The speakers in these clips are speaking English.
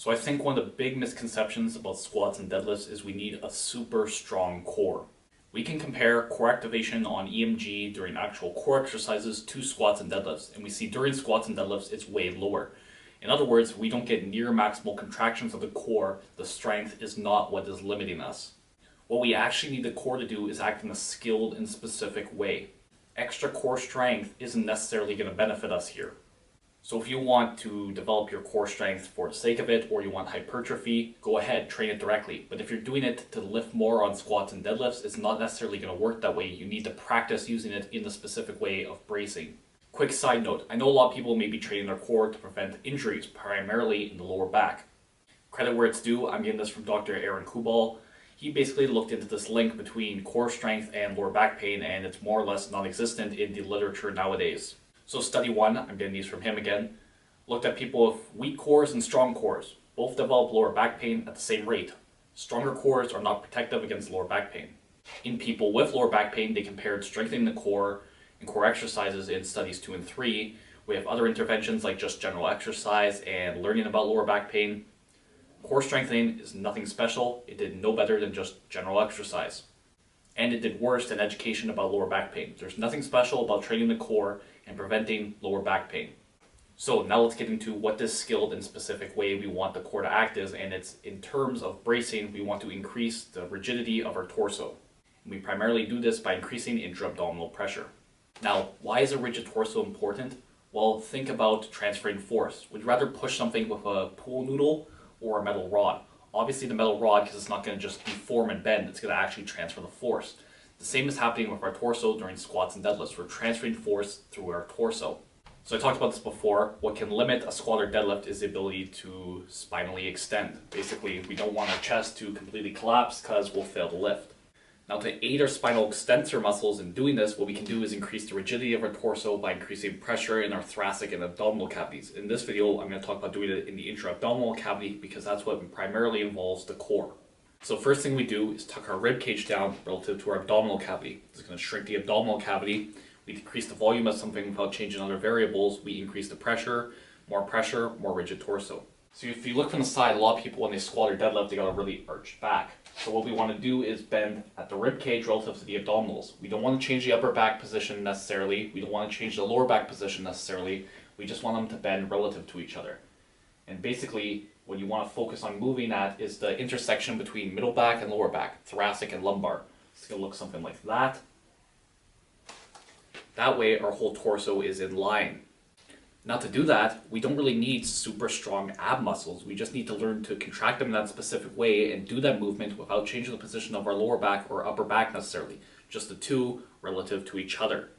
So I think one of the big misconceptions about squats and deadlifts is we need a super strong core. We can compare core activation on EMG during actual core exercises to squats and deadlifts, and we see during squats and deadlifts it's way lower. In other words, we don't get near maximal contractions of the core. The strength is not what is limiting us. What we actually need the core to do is act in a skilled and specific way. Extra core strength isn't necessarily going to benefit us here. So if you want to develop your core strength for the sake of it, or you want hypertrophy, go ahead, train it directly. But if you're doing it to lift more on squats and deadlifts, it's not necessarily going to work that way. You need to practice using it in the specific way of bracing. Quick side note, I know a lot of people may be training their core to prevent injuries, primarily in the lower back. Credit where it's due, I'm getting this from Dr. Aaron Kubal. He basically looked into this link between core strength and lower back pain, and it's more or less non-existent in the literature nowadays. So study one, I'm getting these from him again, looked at people with weak cores and strong cores. Both develop lower back pain at the same rate. Stronger cores are not protective against lower back pain. In people with lower back pain, they compared strengthening the core and core exercises in studies 2 and 3 with other interventions like just general exercise and learning about lower back pain. Core strengthening is nothing special. It did no better than just general exercise. And it did worse than education about lower back pain. There's nothing special about training the core and preventing lower back pain. So now let's get into what this skilled and specific way we want the core to act is, and it's in terms of bracing, we want to increase the rigidity of our torso. And we primarily do this by increasing intra-abdominal pressure. Now, why is a rigid torso important? Well, think about transferring force. Would you rather push something with a pool noodle or a metal rod? Obviously the metal rod, because it's not going to just deform and bend, it's going to actually transfer the force. The same is happening with our torso during squats and deadlifts. We're transferring force through our torso. So I talked about this before. What can limit a squat or deadlift is the ability to spinally extend. Basically, we don't want our chest to completely collapse because we'll fail to lift. Now, to aid our spinal extensor muscles in doing this, what we can do is increase the rigidity of our torso by increasing pressure in our thoracic and abdominal cavities. In this video, I'm going to talk about doing it in the intra-abdominal cavity because that's what primarily involves the core. So first thing we do is tuck our ribcage down relative to our abdominal cavity. It's going to shrink the abdominal cavity. We decrease the volume of something without changing other variables. We increase the pressure, more rigid torso. So if you look from the side, a lot of people when they squat or deadlift, they got a really arched back. So what we want to do is bend at the ribcage relative to the abdominals. We don't want to change the upper back position necessarily. We don't want to change the lower back position necessarily. We just want them to bend relative to each other. And basically, what you want to focus on moving at is the intersection between middle back and lower back, thoracic and lumbar. It's going to look something like that. That way our whole torso is in line. Now to do that, we don't really need super strong ab muscles. We just need to learn to contract them in that specific way and do that movement without changing the position of our lower back or upper back necessarily. Just the two relative to each other.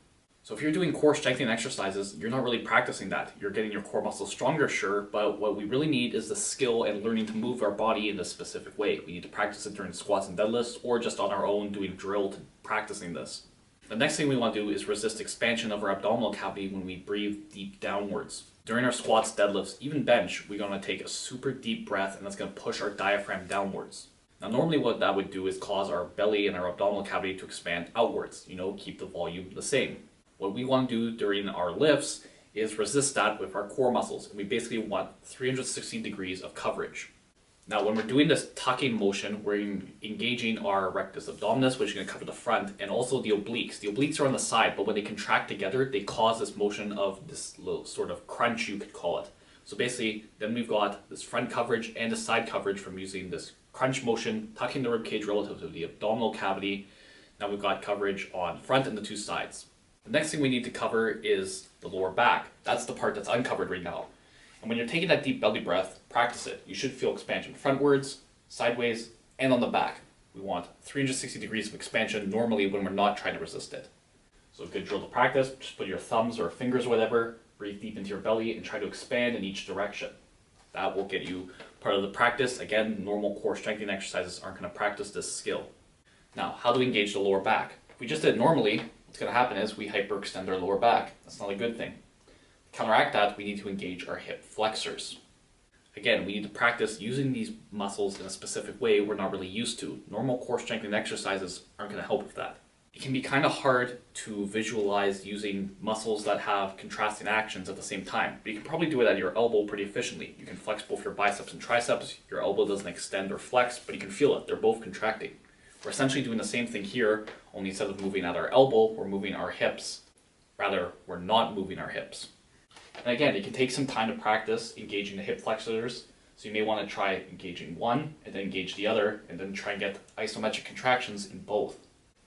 So if you're doing core strengthening exercises, you're not really practicing that. You're getting your core muscles stronger, sure, but what we really need is the skill and learning to move our body in a specific way. We need to practice it during squats and deadlifts or just on our own doing drill to practicing this. The next thing we want to do is resist expansion of our abdominal cavity when we breathe deep downwards. During our squats, deadlifts, even bench, we're going to take a super deep breath and that's going to push our diaphragm downwards. Now normally what that would do is cause our belly and our abdominal cavity to expand outwards, keep the volume the same. What we want to do during our lifts is resist that with our core muscles, and we basically want 360 degrees of coverage. Now when we're doing this tucking motion, we're engaging our rectus abdominis, which is going to cover the front, and also the obliques. The obliques are on the side, but when they contract together, they cause this motion of this little sort of crunch, you could call it. So basically, then we've got this front coverage and the side coverage from using this crunch motion, tucking the ribcage relative to the abdominal cavity. Now we've got coverage on front and the two sides. The next thing we need to cover is the lower back. That's the part that's uncovered right now. And when you're taking that deep belly breath, practice it. You should feel expansion frontwards, sideways, and on the back. We want 360 degrees of expansion normally when we're not trying to resist it. So a good drill to practice, just put your thumbs or fingers or whatever, breathe deep into your belly and try to expand in each direction. That will get you part of the practice. Again, normal core strengthening exercises aren't going to practice this skill. Now, how do we engage the lower back? If we just did it normally, what's going to happen is we hyperextend our lower back. That's not a good thing. To counteract that, we need to engage our hip flexors. Again, we need to practice using these muscles in a specific way we're not really used to. Normal core strengthening exercises aren't going to help with that. It can be kind of hard to visualize using muscles that have contrasting actions at the same time, but you can probably do it at your elbow pretty efficiently. You can flex both your biceps and triceps. Your elbow doesn't extend or flex, but you can feel it. They're both contracting. We're essentially doing the same thing here, only instead of moving at our elbow, we're moving our hips. Rather, we're not moving our hips. And again, it can take some time to practice engaging the hip flexors, so you may want to try engaging one, and then engage the other, and then try and get isometric contractions in both.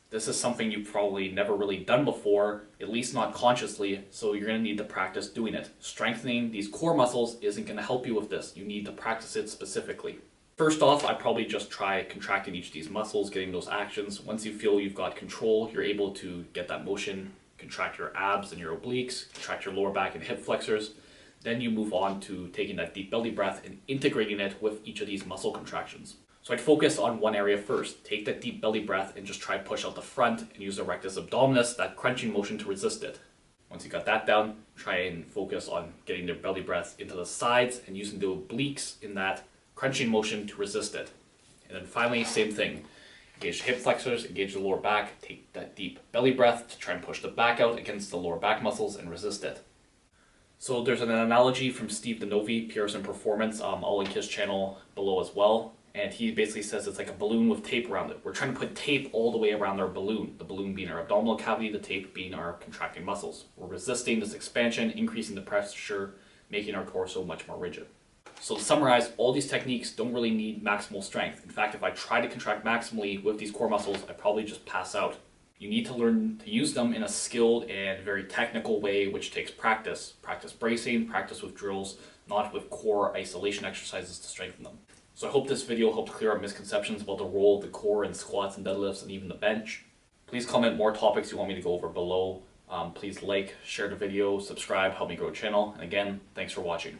This is something you've probably never really done before, at least not consciously, so you're going to need to practice doing it. Strengthening these core muscles isn't going to help you with this. You need to practice it specifically. First off, I'd probably just try contracting each of these muscles, getting those actions. Once you feel you've got control, you're able to get that motion, contract your abs and your obliques, contract your lower back and hip flexors. Then you move on to taking that deep belly breath and integrating it with each of these muscle contractions. So I'd focus on one area first. Take that deep belly breath and just try push out the front and use the rectus abdominis, that crunching motion, to resist it. Once you got that down, try and focus on getting the belly breath into the sides and using the obliques in that crunching motion to resist it. And then finally, same thing. Engage the hip flexors, engage the lower back, take that deep belly breath to try and push the back out against the lower back muscles and resist it. So there's an analogy from Steve Denovi, Pearson Performance. I'll link his channel below as well. And he basically says it's like a balloon with tape around it. We're trying to put tape all the way around our balloon. The balloon being our abdominal cavity, the tape being our contracting muscles. We're resisting this expansion, increasing the pressure, making our torso much more rigid. So to summarize, all these techniques don't really need maximal strength. In fact, if I try to contract maximally with these core muscles, I probably just pass out. You need to learn to use them in a skilled and very technical way, which takes practice. Practice bracing, practice with drills, not with core isolation exercises to strengthen them. So I hope this video helped clear up misconceptions about the role of the core in squats and deadlifts and even the bench. Please comment more topics you want me to go over below. Please like, share the video, subscribe, help me grow the channel. And again, thanks for watching.